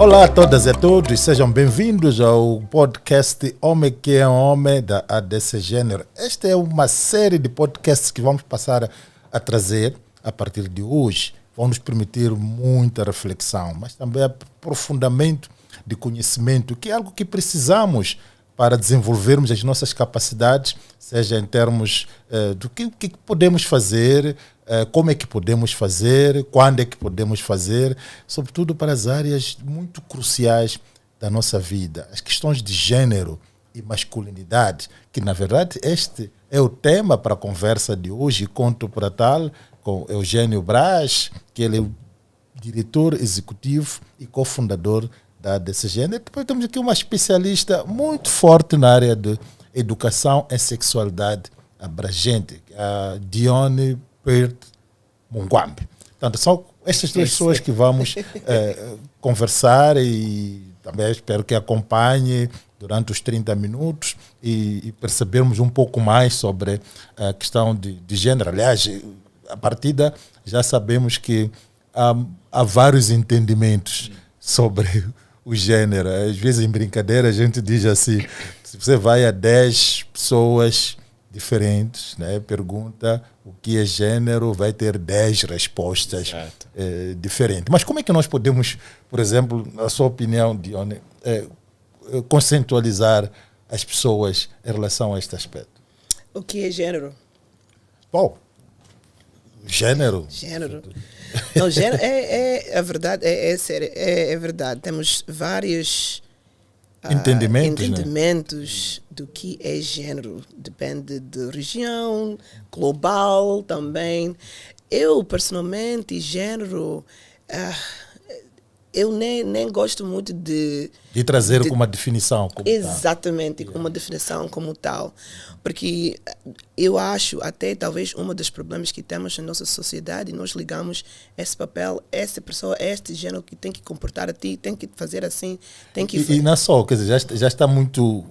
Olá a todas e a todos, sejam bem-vindos ao podcast Homem que é Homem da ADC Gênero. Esta é uma série de podcasts que vamos passar a trazer a partir de hoje. Vão nos permitir muita reflexão, mas também aprofundamento de conhecimento, que é algo que precisamos para desenvolvermos as nossas capacidades, seja em termos do que podemos fazer, como é que podemos fazer, quando é que podemos fazer, sobretudo para as áreas muito cruciais da nossa vida, as questões de gênero e masculinidade, que na verdade este é o tema para a conversa de hoje. Conto para tal com Eugênio Braz, que ele é o diretor executivo e cofundador da ADC Gênero. Depois temos aqui uma especialista muito forte na área de educação em sexualidade abrangente, a Dione Perth Mungwambe. Portanto, são estas duas pessoas que vamos conversar e também espero que acompanhe durante os 30 minutos e percebermos um pouco mais sobre a questão de gênero. Aliás, a partida já sabemos que há vários entendimentos sobre o gênero. Às vezes, em brincadeira, a gente diz assim, se você vai a 10 pessoas diferentes, né, pergunta o que é gênero, vai ter 10 respostas diferentes. Mas como é que nós podemos, por exemplo, na sua opinião, Dione, conceitualizar as pessoas em relação a este aspecto? O que é gênero? Bom, gênero. Não, gênero é a verdade, sério, é verdade. Temos vários entendimentos do que é gênero. Depende de região, global também. Eu, personalmente, gênero, eu nem gosto muito de trazer com uma definição. Exatamente, com uma definição como tal. Porque eu acho, até talvez um dos problemas que temos na nossa sociedade, nós ligamos esse papel, essa pessoa, este gênero que tem que comportar a ti, tem que fazer assim, tem que... E não só, quer dizer, já está muito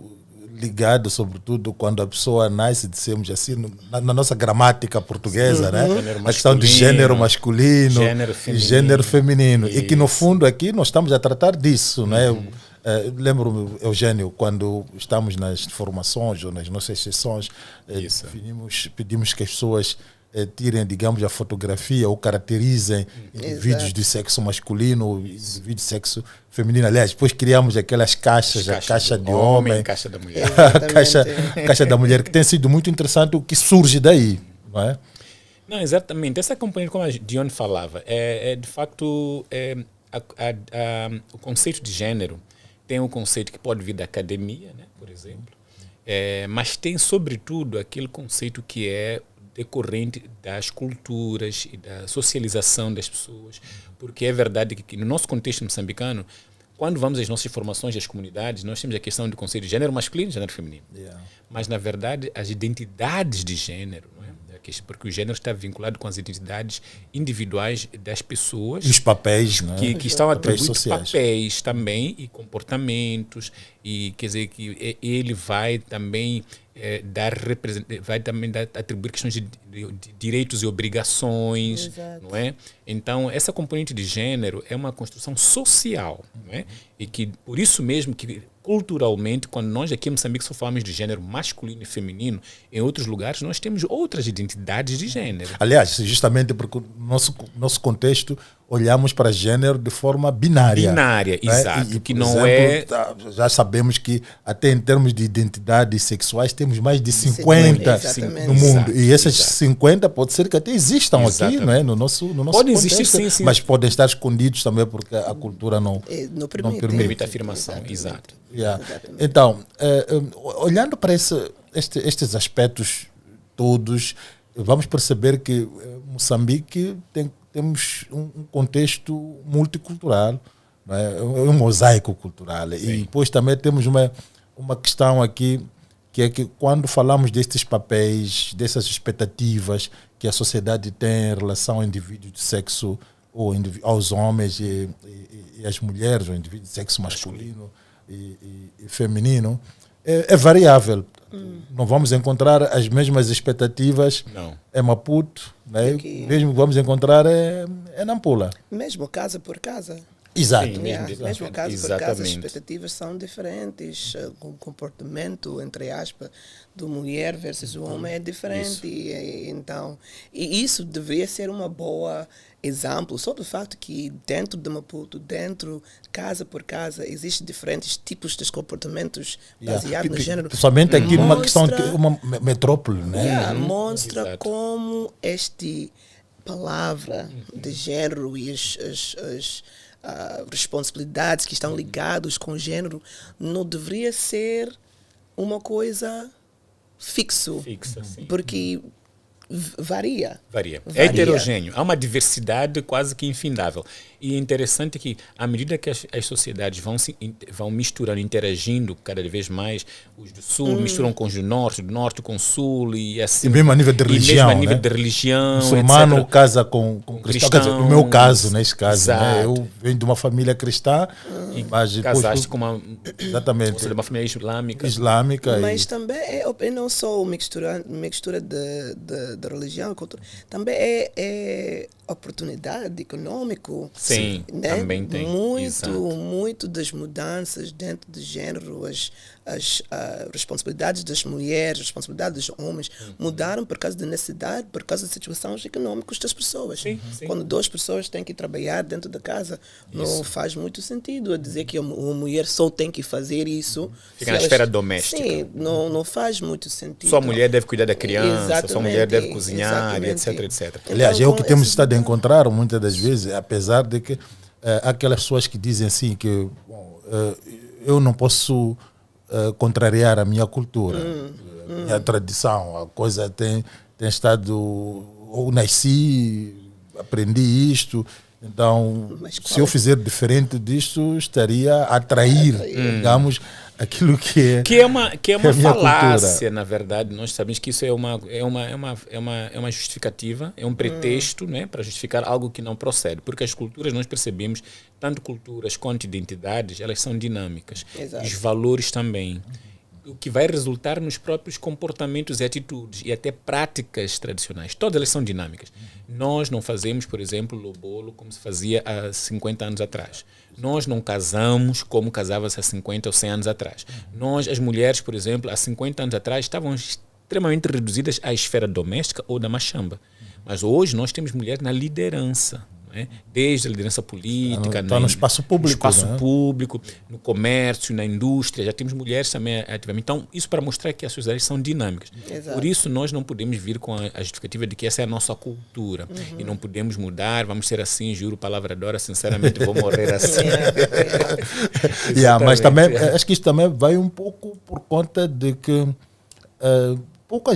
ligado, sobretudo quando a pessoa nasce, dissemos assim, na nossa gramática portuguesa, né? A questão de gênero masculino, gênero feminino. E que no fundo aqui nós estamos a tratar disso, né? Lembro-me, Eugênio, quando estamos nas formações ou nas nossas sessões, pedimos que as pessoas tirem, digamos, a fotografia ou caracterizem indivíduos de sexo masculino, indivíduos de sexo feminino. Aliás, depois criamos aquelas caixas, a caixa de homem, caixa da mulher. a caixa da mulher, que tem sido muito interessante o que surge daí, não é? Não, exatamente. Essa componente, como a Dione falava, de facto, o conceito de gênero tem um conceito que pode vir da academia, né, por exemplo, mas tem, sobretudo, aquele conceito que é decorrente das culturas e da socialização das pessoas, porque é verdade que no nosso contexto moçambicano, quando vamos às nossas formações das comunidades, nós temos a questão do conceito de gênero masculino e gênero feminino. Mas, na verdade, as identidades de gênero, não é? Porque o gênero está vinculado com as identidades individuais das pessoas. E os papéis, que estão atribuídos papéis também e comportamentos, e quer dizer que ele vai também atribuir questões de direitos e obrigações, não é? Então, essa componente de gênero é uma construção social, não é? E que, por isso mesmo, que culturalmente, quando nós aqui em Moçambique só falamos de gênero masculino e feminino, em outros lugares nós temos outras identidades de gênero. Aliás, justamente porque no nosso contexto olhamos para gênero de forma binária. Binária, né? exato. E, que por não exemplo, já sabemos que até em termos de identidades sexuais temos mais de 50 no mundo. E essas 50 pode ser que até existam aqui, não é? no nosso Podem contexto, existir, sim. Mas podem estar escondidos também porque a cultura não permite a afirmação. Exato. Então, olhando para estes aspectos todos, vamos perceber que Moçambique temos um contexto multicultural, não é? Um mosaico cultural. Sim. E depois também temos uma questão aqui, que é que quando falamos destes papéis, dessas expectativas que a sociedade tem em relação ao indivíduo de sexo, ou aos homens e às mulheres, ou indivíduo de sexo masculino e feminino, é variável. Não vamos encontrar as mesmas expectativas em Maputo, né? Mesmo que vamos encontrar é Nampula. Mesmo casa por casa. Exato. Sim, Yeah, mesmo mesmo caso por caso, as exatamente. expectativas são diferentes. O comportamento, entre aspas, do mulher versus o homem é diferente. E isso deveria ser uma boa exemplo, só do facto que dentro de Maputo, dentro, casa por casa, existem diferentes tipos de comportamentos baseados no género. Principalmente aqui numa questão de Mostra- uma metrópole, né? mostra Exato. como este palavra de género e as responsabilidades que estão ligadas com o género não deveria ser uma coisa fixo, Fixa, sim. porque varia. Varia. É Varia. heterogêneo. Há uma diversidade quase que infindável. E é interessante que, à medida que as sociedades vão misturando, interagindo cada vez mais, os do sul misturam com os do norte com o sul, e assim. E mesmo a nível de religião, E mesmo a nível né? de religião, Muçulmano etc. casa com cristão. Quer dizer, no meu caso, neste caso, né? Exato. Eu venho de uma família cristã, mas depois Casaste com uma, exatamente, de uma família islâmica. islâmica. Mas também é não só mistura de religião e cultura, também é oportunidade econômica. Sim, né? também tem. Exato. Muito das mudanças dentro do género, as responsabilidades das mulheres, as responsabilidades dos homens mudaram por causa da necessidade, por causa das situações econômicas das pessoas. Sim. Quando duas pessoas têm que trabalhar dentro da casa, não faz muito sentido a dizer que uma mulher só tem que fazer isso. Fica na esfera doméstica. Sim, não faz muito sentido. Só a mulher deve cuidar da criança, só a mulher deve Exatamente, cozinhar, etc, exatamente. etc. Aliás, é Então, o que com temos esse- estado a encontrar muitas das vezes, apesar de que há aquelas pessoas que dizem assim que bom, eu não posso contrariar a minha cultura, a minha tradição, a coisa tem estado, ou nasci, aprendi isto, então Mas se eu fizer diferente disto, estaria a atrair, digamos, aquilo que é Que é uma a minha falácia, cultura. na verdade. Nós sabemos que isso é uma justificativa, é um pretexto, né, para justificar algo que não procede. Porque as culturas, nós percebemos, tanto culturas quanto identidades, elas são dinâmicas. Exato. Os valores também. O que vai resultar nos próprios comportamentos e atitudes e até práticas tradicionais. Todas elas são dinâmicas. Nós não fazemos, por exemplo, lobolo como se fazia há 50 anos atrás. Nós não casamos como casava-se há 50 ou 100 anos atrás. Nós, as mulheres, por exemplo, há 50 anos atrás, estavam extremamente reduzidas à esfera doméstica ou da machamba. Mas hoje nós temos mulheres na liderança. Né? Desde a liderança política, Está no espaço público, né? público, no comércio, na indústria, já temos mulheres também ativamente. Então, isso para mostrar que as sociedades são dinâmicas. Exato. Por isso, nós não podemos vir com a justificativa de que essa é a nossa cultura e não podemos mudar, vamos ser assim, juro, palavra d'ora, sinceramente, vou morrer assim. Mas também, Exatamente. acho que isso também vai um pouco por conta de que pouco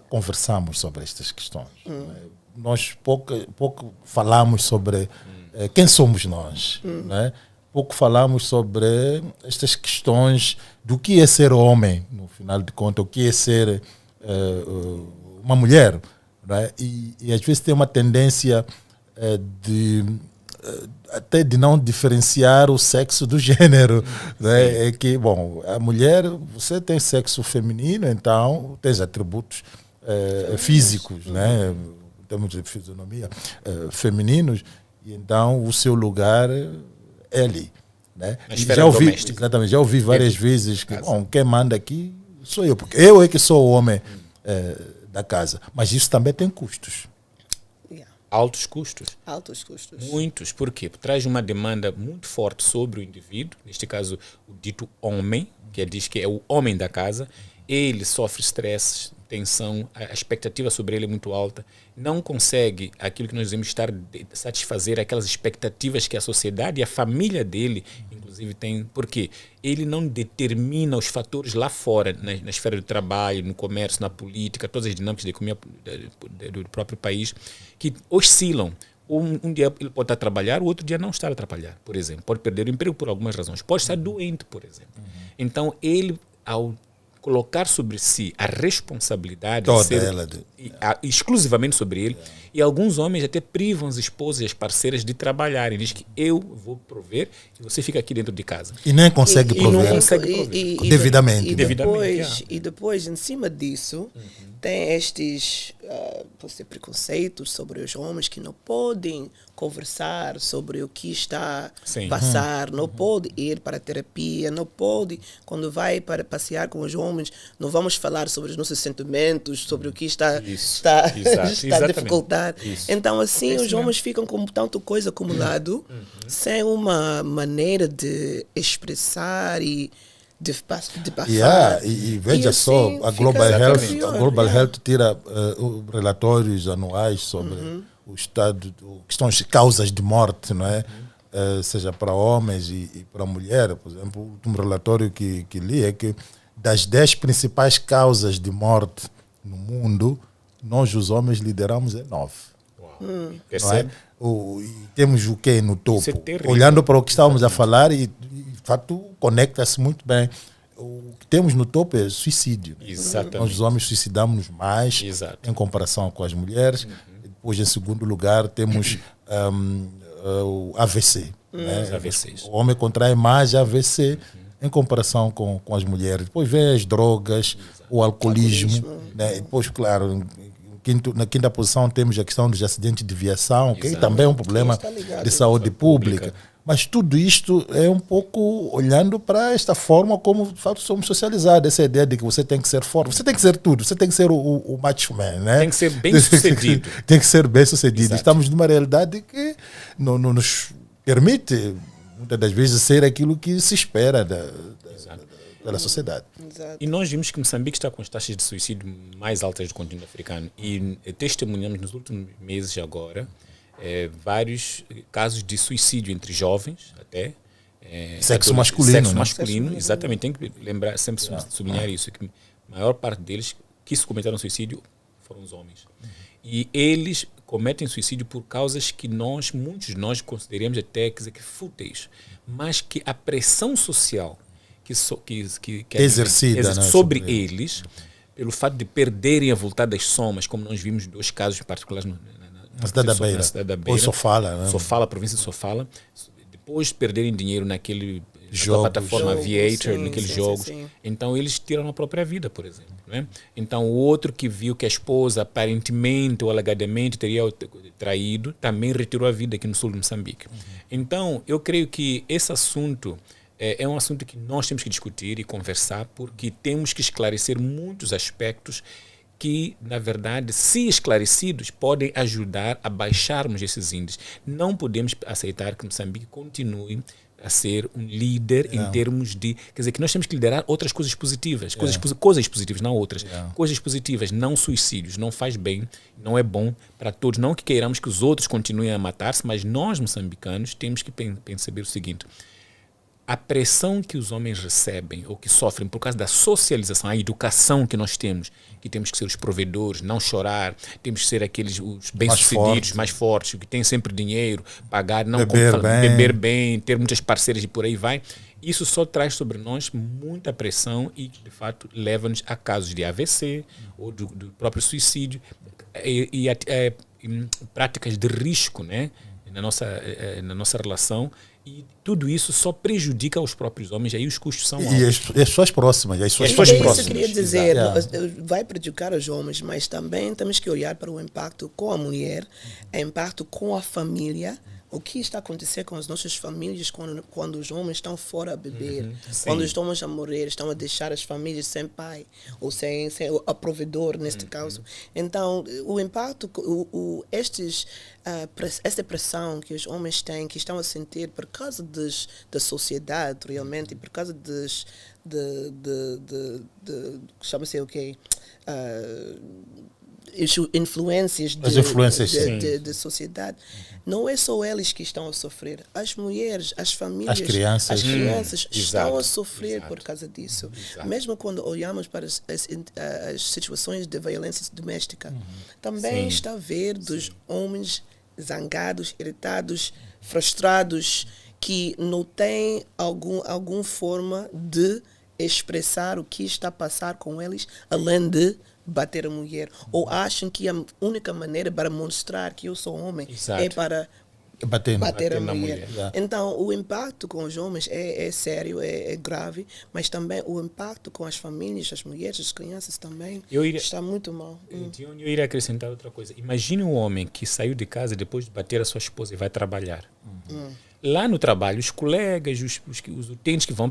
conversamos sobre estas questões. Né? Nós pouco falamos sobre quem somos nós. Né? Pouco falamos sobre estas questões do que é ser homem, no final de contas, o que é ser uma mulher. Né? E às vezes tem uma tendência até de não diferenciar o sexo do gênero. Né? É que, bom, a mulher, você tem sexo feminino, então tem atributos físicos, né? Temos de fisionomia femininos, e então o seu lugar é ali. Né? Na E esfera já ouvi, doméstica. exatamente, já ouvi várias vezes que bom, quem manda aqui sou eu, porque eu é que sou o homem da casa. Mas isso também tem custos. Yeah. Altos custos. Altos custos. Muitos. Por quê? Porque traz uma demanda muito forte sobre o indivíduo, neste caso o dito homem, que diz que é o homem da casa. Ele sofre estresse, tensão, a expectativa sobre ele é muito alta, não consegue aquilo que nós devemos satisfazer, aquelas expectativas que a sociedade e a família dele, inclusive, tem. Por quê? Ele não determina os fatores lá fora, na esfera do trabalho, no comércio, na política, todas as dinâmicas da economia do próprio país, que oscilam. Um dia ele pode estar a trabalhar, o outro dia não estar a trabalhar, por exemplo. Pode perder o emprego por algumas razões. Pode estar doente, por exemplo. Então, ele, ao colocar sobre si a responsabilidade Toda de ser ela exclusivamente sobre ele, e alguns homens até privam as esposas e as parceiras de trabalharem. Diz que eu vou prover e você fica aqui dentro de casa. E nem consegue e não prover consegue prover. devidamente. E Devidamente, depois, em cima disso, tem estes pode ser preconceitos sobre os homens que não podem conversar sobre o que está Sim. a passar, não pode ir para a terapia, não pode, quando vai para passear com os homens, não vamos falar sobre os nossos sentimentos, sobre o que está a dificultar. Isso. Então, assim, É os homens ficam com tanta coisa acumulado, sem uma maneira de expressar e de passar. E veja assim só, a Global fica Health, pior, a Global Health tira relatórios anuais sobre o estado, questões de causas de morte, não é? Seja para homens e para mulheres. Por exemplo, o último relatório que li é que das 10 principais causas de morte no mundo, nós os homens lideramos em 9. Não é? E temos o que no topo? Isso é terrível. Olhando para o que estávamos a falar, e de fato conecta-se muito bem. O que temos no topo é suicídio. Exatamente. Nós os homens suicidamos mais em comparação com as mulheres. Depois, em segundo lugar, temos o AVC. Né? AVCs. O homem contrai mais AVC em comparação com as mulheres. Depois vem as drogas, o alcoolismo. Né? E depois, claro, na quinta posição temos a questão dos acidentes de viação, que também é um problema de saúde pública. Mas tudo isto é um pouco olhando para esta forma como de fato somos socializados. Essa ideia de que você tem que ser forte, você tem que ser tudo, você tem que ser o macho man, né? Tem que ser bem sucedido. Tem que ser bem sucedido. Exato. Estamos numa realidade que não nos permite, muitas das vezes, ser aquilo que se espera pela sociedade. Exato. E nós vimos que Moçambique está com as taxas de suicídio mais altas do continente africano. E testemunhamos nos últimos meses agora vários casos de suicídio entre jovens, até. Sexo masculino. Sexo né? masculino, exatamente. Tem que lembrar, sempre sublinhar isso, que a maior parte deles que se cometeram suicídio foram os homens. E eles cometem suicídio por causas que muitos de nós consideramos até que fúteis, mas que a pressão social que exercida, né, sobre eles, pelo fato de perderem a voltada das somas, como nós vimos 2 casos em particular na cidade da Beira. Ou Sofala. Né? Sofala, província de Sofala. Depois de perderem dinheiro naquela plataforma Jogos, Aviator, sim, naqueles sim, jogos. sim. Então eles tiram a própria vida, por exemplo. Né? Então o outro que viu que a esposa aparentemente ou alegadamente teria traído, também retirou a vida aqui no sul de Moçambique. Então eu creio que esse assunto é um assunto que nós temos que discutir e conversar, porque temos que esclarecer muitos aspectos que, na verdade, se esclarecidos, podem ajudar a baixarmos esses índices. Não podemos aceitar que Moçambique continue a ser um líder em termos de... Quer dizer, que nós temos que liderar outras coisas positivas. Coisas positivas, não outras. Coisas positivas, não suicídios. Não faz bem, não é bom para todos. Não que queiramos que os outros continuem a matar-se, mas nós, moçambicanos, temos que perceber o seguinte: a pressão que os homens recebem ou que sofrem por causa da socialização, a educação que nós temos, que temos que ser os provedores, não chorar, temos que ser os bem-sucedidos, mais fortes, que têm sempre dinheiro, pagar, não beber bem, ter muitas parceiras e por aí vai. Isso só traz sobre nós muita pressão e, de fato, leva-nos a casos de AVC ou do próprio suicídio e práticas de risco, né, na nossa relação. E tudo isso só prejudica os próprios homens, aí os custos são altos. E as pessoas próximas. Isso eu queria dizer, vai prejudicar os homens, mas também temos que olhar para o impacto com a mulher, o impacto com a família. O que está acontecendo com as nossas famílias quando os homens estão fora a beber, quando os homens a morrer, estão a deixar as famílias sem pai, ou sem o provedor, neste caso. Então, o impacto, esta pressão que os homens têm, que estão a sentir por causa da sociedade, realmente, e por causa chama-se o quê? Influências de sociedade. Não é só eles que estão a sofrer. As mulheres, as famílias, as crianças estão a sofrer por causa disso. Mesmo quando olhamos para as situações de violência doméstica, também está a ver dos homens zangados, irritados, frustrados, que não têm alguma forma de expressar o que está a passar com eles, além de bater a mulher, ou acham que a única maneira para mostrar que eu sou homem é para bater na a mulher. mulher. Yeah. Então, o impacto com os homens é sério, é grave, mas também o impacto com as famílias, as mulheres, as crianças também está muito mal. Eu iria acrescentar outra coisa. Imagine um homem que saiu de casa depois de bater a sua esposa e vai trabalhar. Lá no trabalho, os colegas, os utentes que vão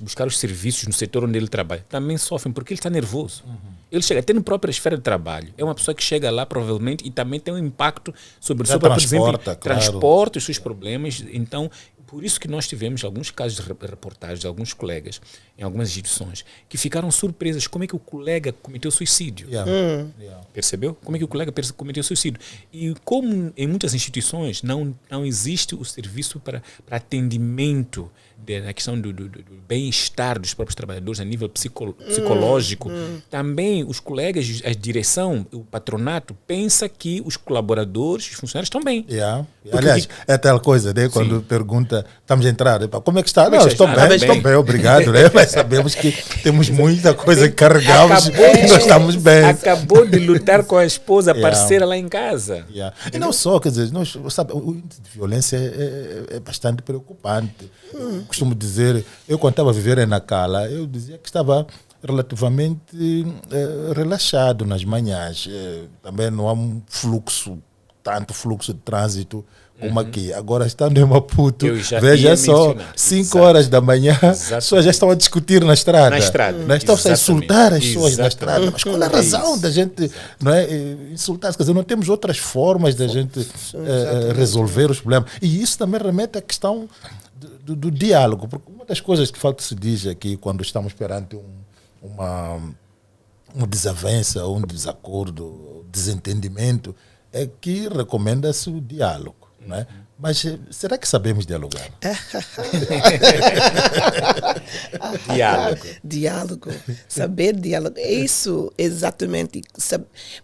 buscar os serviços no setor onde ele trabalha, também sofrem porque ele está nervoso. Ele chega até na própria esfera de trabalho. É uma pessoa que chega lá, provavelmente, e também tem um impacto sobre o seu próprio desempenho. Transporta os seus problemas. Então, por isso que nós tivemos alguns casos de reportagens de alguns colegas em algumas instituições que ficaram surpresas como é que o colega cometeu suicídio. Percebeu? Como é que o colega cometeu suicídio. E como em muitas instituições não existe o serviço para atendimento na questão do bem-estar dos próprios trabalhadores a nível psicológico, também os colegas, a direção, o patronato, pensa que os colaboradores, os funcionários estão bem. Aliás, é tal coisa, né? Quando pergunta, estamos a entrar, como é que está? Não, estou bem, obrigado, né? Mas sabemos que temos muita coisa que carregamos e nós estamos bem. Acabou de lutar com a esposa parceira lá em casa. E não só, quer dizer, sabe, o índice de violência é bastante preocupante. Eu costumo dizer, eu quando estava a viver em Nacala, eu dizia que estava relativamente relaxado nas manhãs. Também não há tanto fluxo de trânsito como aqui. Agora, estando em Maputo, veja só, 5 horas da manhã, as pessoas já estão a discutir na estrada. Estão a insultar as pessoas na estrada. Mas qual é a razão da gente insultar? Quer dizer, não temos outras formas da gente resolver os problemas. E isso também remete à questão do diálogo. Porque uma das coisas que falta se diz aqui, quando estamos perante uma desavença, um desacordo, desentendimento, é que recomenda-se o diálogo. Não é? Mas será que sabemos dialogar? Diálogo. Saber dialogar. Isso, exatamente.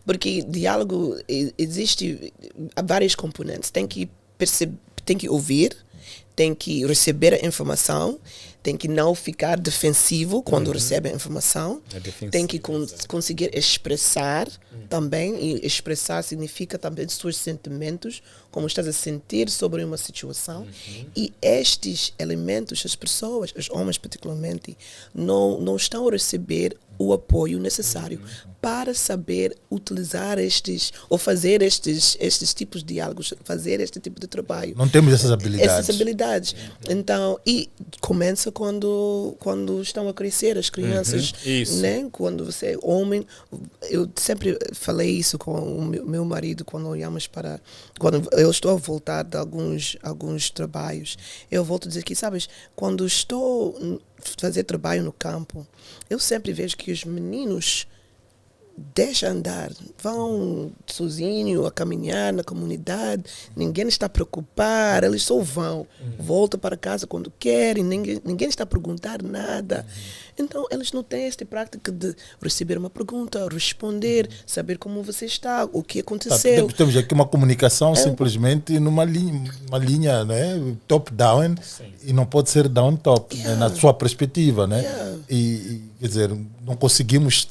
Porque diálogo existe há vários componentes. Tem que perceber, tem que ouvir, tem que receber a informação, tem que não ficar defensivo quando recebe a informação, tem que conseguir expressar também, e expressar significa também os seus sentimentos, como estás a sentir sobre uma situação. E estes elementos, as pessoas, os homens particularmente, não estão a receber o apoio necessário para saber utilizar ou fazer estes tipos de diálogos, fazer este tipo de trabalho. Não temos essas habilidades. Então, e começa quando estão a crescer as crianças, né? Quando você é homem. Eu sempre falei isso com o meu marido quando eu estou a voltar de alguns trabalhos. Eu volto a dizer que, sabes, quando estou a fazer trabalho no campo, eu sempre vejo que os meninos deixam andar, vão sozinhos a caminhar na comunidade, ninguém está a preocupar, eles só vão, voltam para casa quando querem, ninguém está a perguntar nada. Então, eles não têm esta prática de receber uma pergunta, responder, saber como você está, o que aconteceu. Temos aqui uma comunicação simplesmente numa linha, né, top-down, e não pode ser down-top, né, na sua perspectiva. Né? E, quer dizer, não conseguimos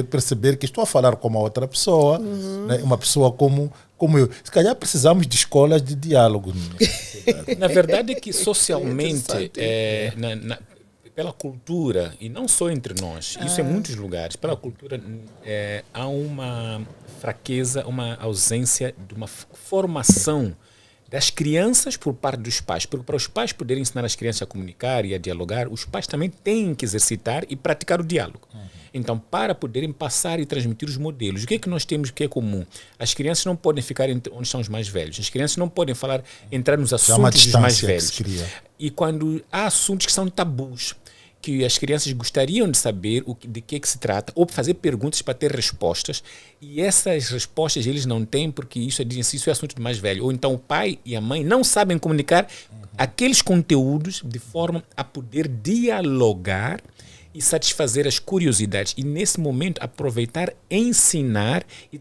perceber que estou a falar com uma outra pessoa, né, uma pessoa como eu. Se calhar precisamos de escolas de diálogo. Na verdade é que socialmente, pela cultura, e não só entre nós, isso em muitos lugares, pela cultura há uma fraqueza, uma ausência de uma formação das crianças por parte dos pais. Porque para os pais poderem ensinar as crianças a comunicar e a dialogar, os pais também têm que exercitar e praticar o diálogo. Então, para poderem passar e transmitir os modelos, o que é que nós temos que é comum? As crianças não podem ficar onde estão os mais velhos. As crianças não podem entrar nos assuntos dos mais velhos. E quando há assuntos que são tabus, que as crianças gostariam de saber de que se trata, ou fazer perguntas para ter respostas, e essas respostas eles não têm porque isso é assunto do mais velho. Ou então o pai e a mãe não sabem comunicar aqueles conteúdos de forma a poder dialogar e satisfazer as curiosidades. E nesse momento aproveitar, ensinar e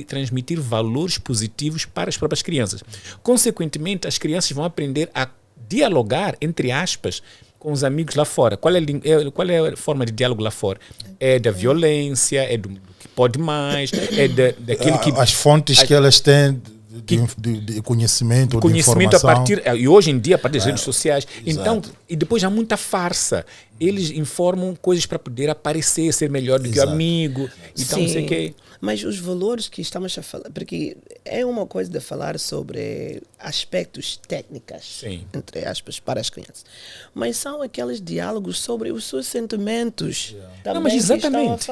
transmitir valores positivos para as próprias crianças. Consequentemente, as crianças vão aprender a dialogar, entre aspas, com os amigos lá fora. Qual é a forma de diálogo lá fora? É da violência, é do que pode mais, é daquilo que... As fontes que elas têm de conhecimento, conhecimento de informação. e hoje em dia a partir das redes sociais. Então, e depois há muita farsa. Eles informam coisas para poder aparecer, ser melhor do que o amigo. Então, não sei o quê. Mas os valores que estamos a falar, porque é uma coisa de falar sobre aspectos técnicos, entre aspas, para as crianças, mas são aqueles diálogos sobre os seus sentimentos. Não, mas exatamente.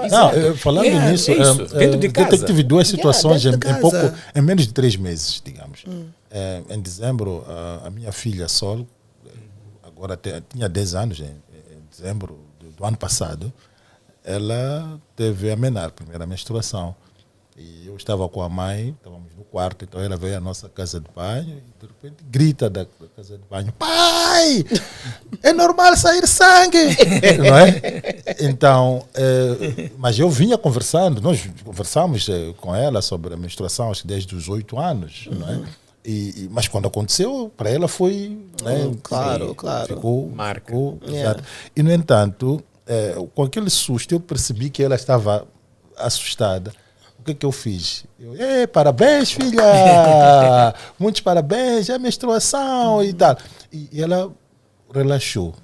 Falando nisso, dentro de casa. Eu tive duas situações em menos de 3 meses, digamos. Em dezembro, a minha filha Sol, agora tinha 10 anos, em dezembro do ano passado, ela teve a primeira menstruação. E eu estava com a mãe, estávamos no quarto, então ela veio à nossa casa de banho e de repente grita da casa de banho: pai, é normal sair sangue, não é? Então, mas eu vinha conversando, nós conversamos com ela sobre a menstruação, acho que desde os 8 anos, não é? Mas quando aconteceu, para ela foi... Né, claro. Ficou, marca. Exato. E, no entanto, com aquele susto, eu percebi que ela estava assustada. O que eu fiz? Parabéns, filha! Muitos parabéns, é a menstruação e tal. E ela relaxou,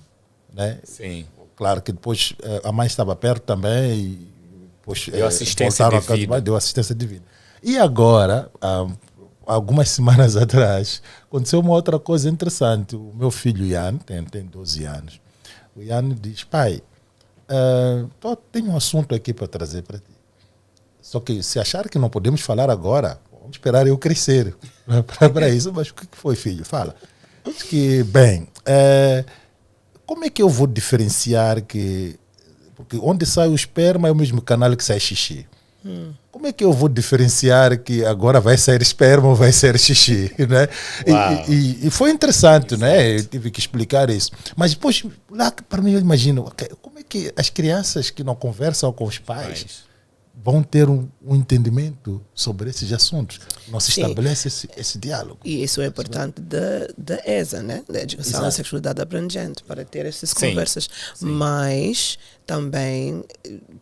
né? Sim. Claro que depois a mãe estava perto também e depois deu assistência devida. Deu assistência devida. E agora, algumas semanas atrás, aconteceu uma outra coisa interessante. O meu filho Ian tem 12 anos. O Ian diz: pai, tenho um assunto aqui para trazer para ti. Só que se achar que não podemos falar agora, vamos esperar eu crescer para isso. Mas o que foi, filho? Fala. Diz que, como é que eu vou diferenciar que... Porque onde sai o esperma é o mesmo canal que sai xixi. Como é que eu vou diferenciar que agora vai sair esperma ou vai sair xixi? Né? E foi interessante, né? Eu tive que explicar isso. Mas depois, lá para mim, eu imagino, como é que as crianças que não conversam com os pais vão ter um entendimento sobre esses assuntos? Não se estabelece esse diálogo. E isso é importante da ESA, né? Da Educação e Sexualidade Abrangente, para ter essas conversas. Mas também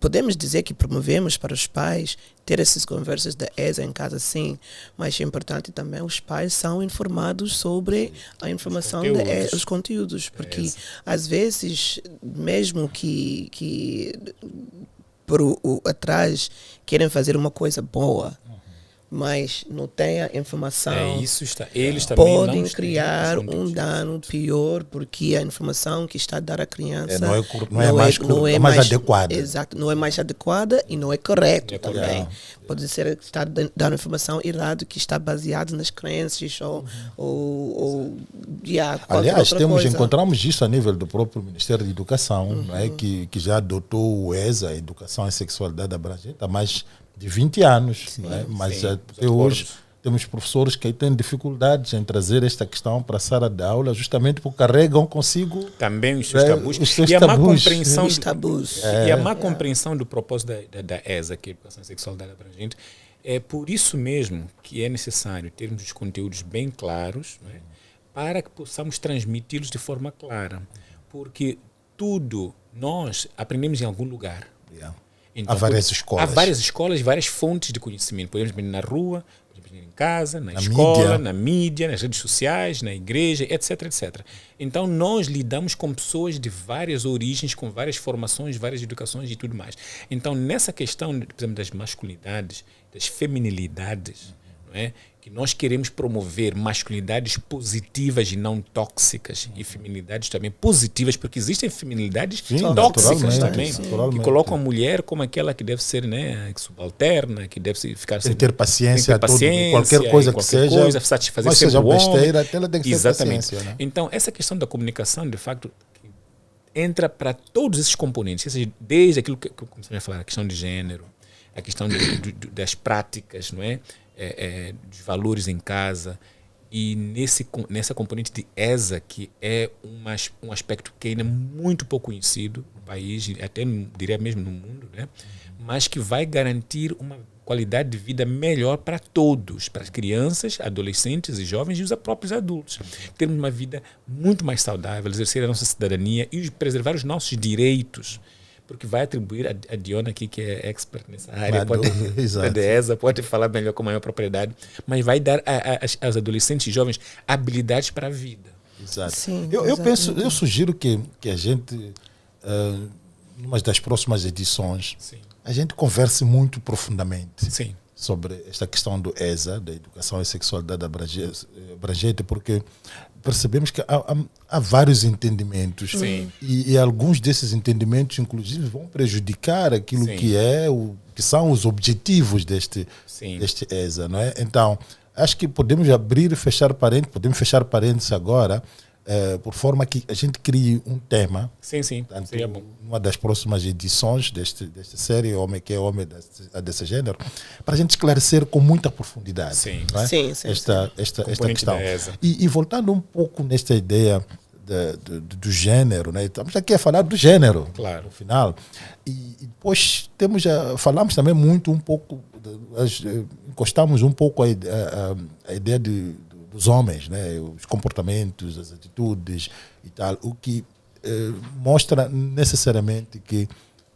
podemos dizer que promovemos para os pais ter essas conversas da ESA em casa, sim, mas é importante também os pais são informados sobre a informação os conteúdos, porque às vezes, mesmo que atrás querem fazer uma coisa boa, mas não têm a informação, eles também podem criar um dano pior, porque a informação que está a dar à criança não é mais adequada. Exato, não é mais adequada e não é correto também. Pode ser que está dando informação errada que está baseada nas crenças aliás, encontramos isso a nível do próprio Ministério da Educação, né, que já adotou o ESA, a Educação e Sexualidade Abrangente, há mais de 20 anos, né? Mas até hoje temos professores que têm dificuldades em trazer esta questão para a sala de aula, justamente porque carregam consigo também os seus tabus. E a má compreensão e a má compreensão do propósito da ESA, que é a Educação e Sexualidade Abrangente. É por isso mesmo que é necessário termos os conteúdos bem claros, né, para que possamos transmiti-los de forma clara. Porque tudo nós aprendemos em algum lugar. Então, há várias escolas. Há várias escolas, várias fontes de conhecimento. Podemos aprender na rua, podemos aprender em casa, na escola, na mídia, nas redes sociais, na igreja, etc, etc. Então, nós lidamos com pessoas de várias origens, com várias formações, várias educações e tudo mais. Então, nessa questão, por exemplo, das masculinidades, das feminilidades, não é? Que nós queremos promover masculinidades positivas e não tóxicas e feminilidades também positivas, porque existem feminilidades tóxicas também, que colocam a mulher como aquela que deve ser, né, subalterna, que deve ficar sem ter paciência, qualquer coisa que seja, satisfazer mas seja besteira, ela tem que ter paciência, né? Então, essa questão da comunicação, de facto, entra para todos esses componentes, desde aquilo que eu comecei a falar, a questão de gênero, a questão das práticas, não é? Dos valores em casa, e nessa componente de ESA, que é um aspecto que ainda é muito pouco conhecido no país, até diria mesmo no mundo, né? Mas que vai garantir uma qualidade de vida melhor para todos, para as crianças, adolescentes e jovens e os próprios adultos. Termos uma vida muito mais saudável, exercer a nossa cidadania e preservar os nossos direitos. porque vai atribuir a Diona aqui, que é expert nessa área, Exato. da ESA, pode falar melhor com maior propriedade, mas vai dar aos adolescentes e jovens habilidades para a vida. Exato. Sim, Eu penso, eu sugiro que a gente, numa das próximas edições, Sim. a gente converse muito profundamente Sim. sobre esta questão do ESA, da educação e sexualidade abrangente, porque percebemos que há vários entendimentos. Sim. E alguns desses entendimentos, inclusive, vão prejudicar aquilo Sim. que são os objetivos deste ESA, não é? Então, acho que podemos abrir e fechar parênteses, podemos fechar parênteses agora, por forma que a gente crie um tema. Sim, Portanto, seria bom. uma das próximas edições desta série Homem que é Homem desse género, para a gente esclarecer com muita profundidade, Sim. não é? Sim. esta Componente questão. da ESA. E voltando um pouco nesta ideia do gênero, né? Estamos aqui a falar do gênero, Claro. no final. E depois falamos também muito um pouco, encostamos um pouco a ideia dos homens, né? Os comportamentos, as atitudes e tal, o que mostra necessariamente que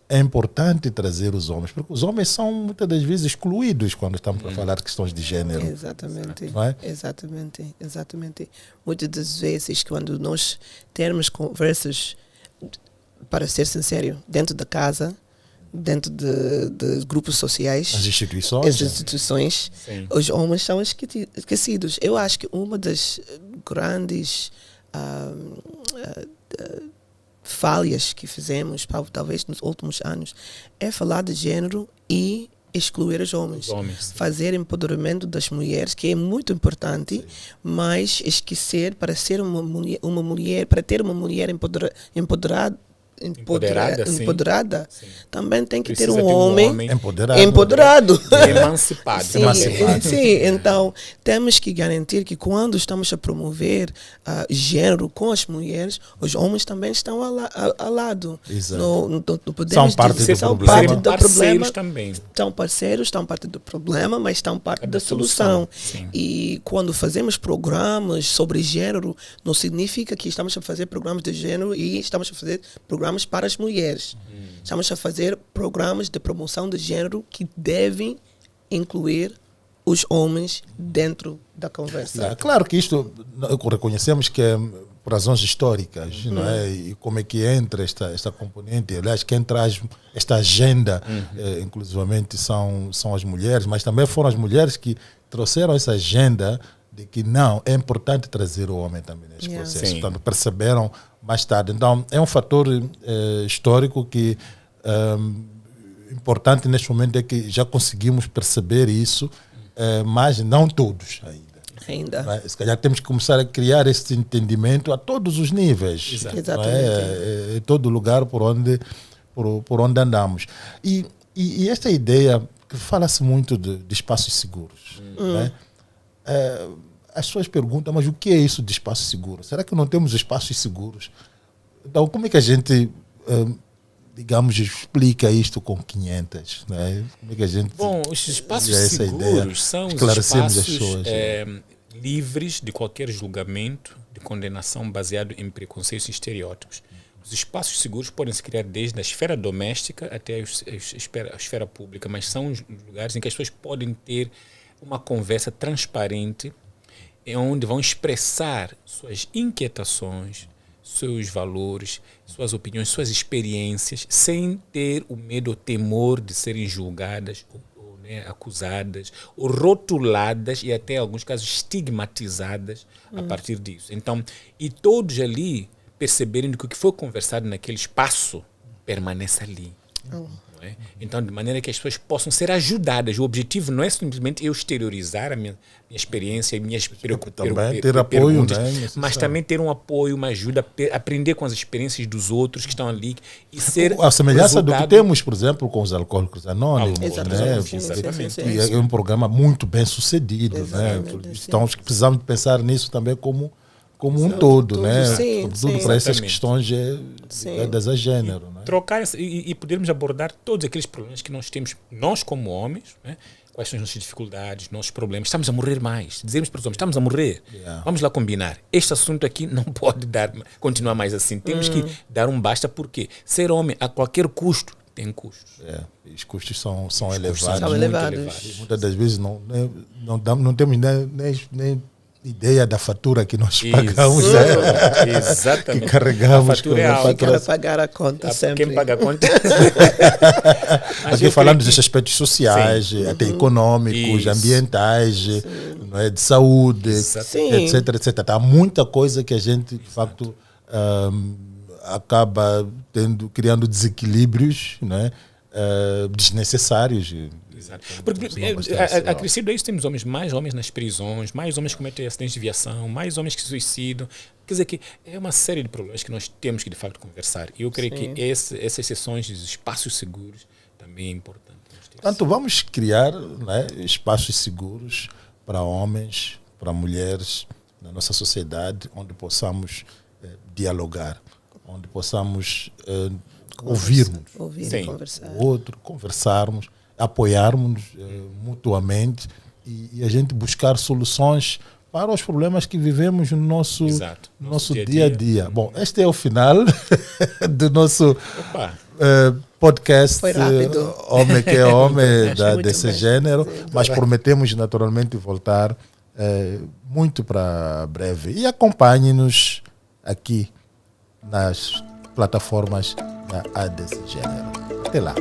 é importante trazer os homens, porque os homens são muitas das vezes excluídos quando estamos a falar de questões de gênero. Exatamente, não é? exatamente. Muitas das vezes, quando nós temos conversas, para ser sincero, dentro da casa, dentro de grupos sociais, As instituições. as instituições, Sim. os homens são esquecidos. Eu acho que uma das grandes falhas que fizemos, talvez nos últimos anos, é falar de gênero e excluir os homens. Fazer empoderamento das mulheres, que é muito importante, mas esquecer para ser uma mulher, para ter uma mulher empoderada, Sim. também tem que Precisa ter um ter homem empoderado. emancipado. Sim, então temos que garantir que quando estamos a promover gênero com as mulheres, os homens também estão ao lado. Exato. Não podemos São parte dizer, do são problema. parte do Parceiros problema. também. Estão parceiros, estão parte do problema, mas estão parte da solução. solução. E quando fazemos programas sobre gênero, não significa que estamos a fazer programas de gênero e estamos a fazer programas para as mulheres. Estamos a fazer programas de promoção de gênero que devem incluir os homens dentro da conversa. Claro que isto reconhecemos que é por razões históricas, não é? E como é que entra esta componente. Aliás, quem traz esta agenda, inclusivamente, são as mulheres, mas também foram as mulheres que trouxeram essa agenda de que não, é importante trazer o homem também neste processo. Sim. Portanto, perceberam mais tarde. Então, é um fator histórico que importante neste momento é que já conseguimos perceber isso, mas não todos ainda. Se calhar temos que começar a criar esse entendimento a todos os níveis. Exatamente. Em todo lugar por onde andamos. E esta ideia, que fala-se muito de espaços seguros. Né? As pessoas perguntam, mas o que é isso de espaço seguro? Será que não temos espaços seguros? Então, como é que a gente, digamos, explica isto com 500? Né? Como é que a gente... Bom, os espaços seguros são os espaços livres de qualquer julgamento, de condenação baseado em preconceitos e estereótipos. Os espaços seguros podem se criar desde a esfera doméstica até a esfera pública, mas são os lugares em que as pessoas podem ter uma conversa transparente, onde vão expressar suas inquietações, seus valores, suas opiniões, suas experiências, sem ter o medo ou temor de serem julgadas, ou acusadas, ou rotuladas e até, em alguns casos, estigmatizadas a partir disso. Então, e todos ali perceberem que o que foi conversado naquele espaço permanece ali. Então, de maneira que as pessoas possam ser ajudadas. O objetivo não é simplesmente eu exteriorizar a minha experiência e minhas também ter apoio, né? Mas também ter um apoio, uma ajuda, aprender com as experiências dos outros que estão ali e ser a semelhança do que temos, por exemplo, com os Alcoólicos Anônimos. Exatamente. É um programa muito bem sucedido. Né? Então, precisamos pensar nisso também como como um todo, né? Sim, Sobretudo sim. para essas Exatamente. questões Sim. ligadas a género, né? Trocar e podermos abordar todos aqueles problemas que nós temos, nós como homens, né? Quais são as nossas dificuldades, nossos problemas. Estamos a morrer mais. Dizemos para os homens, estamos a morrer. Yeah. Vamos lá combinar. Este assunto aqui não pode continuar mais assim. Temos que dar um basta, porque ser homem a qualquer custo tem custos. E os custos são elevados. São São muito elevados. Muitas das vezes não temos nem ideia da fatura que nós pagamos, né? Exatamente. Que carregamos. A fatura é com a alta. fatura. Quero pagar a conta sempre. Quem paga a conta? Mas Aqui eu falando creio dos aspectos sociais, até econômicos, Isso. ambientais, não é, de saúde, Sim. etc. Há muita coisa que a gente, de facto, acaba criando desequilíbrios, não é, desnecessários. Exato. Porque acrescido a isso, temos mais homens nas prisões, mais homens que cometem acidentes de viação, mais homens que se suicidam. Quer dizer que é uma série de problemas que nós temos que, de facto, conversar. E eu creio Sim. que essas sessões de espaços seguros também é importante. Portanto, vamos criar, né, espaços seguros para homens, para mulheres, na nossa sociedade, onde possamos dialogar, onde possamos ouvirmos Ouvir Sim. e conversar. o outro, conversarmos, apoiarmos mutuamente e a gente buscar soluções para os problemas que vivemos no nosso, Exato. no nosso Nosso dia a dia-a-dia. dia. Bom, este é o final do nosso Opa. podcast Foi rápido. Homem que é Homem Muito desse bem. gênero, Sim. mas prometemos naturalmente voltar muito para breve. E acompanhe-nos aqui nas plataformas da A desse gênero. Até lá.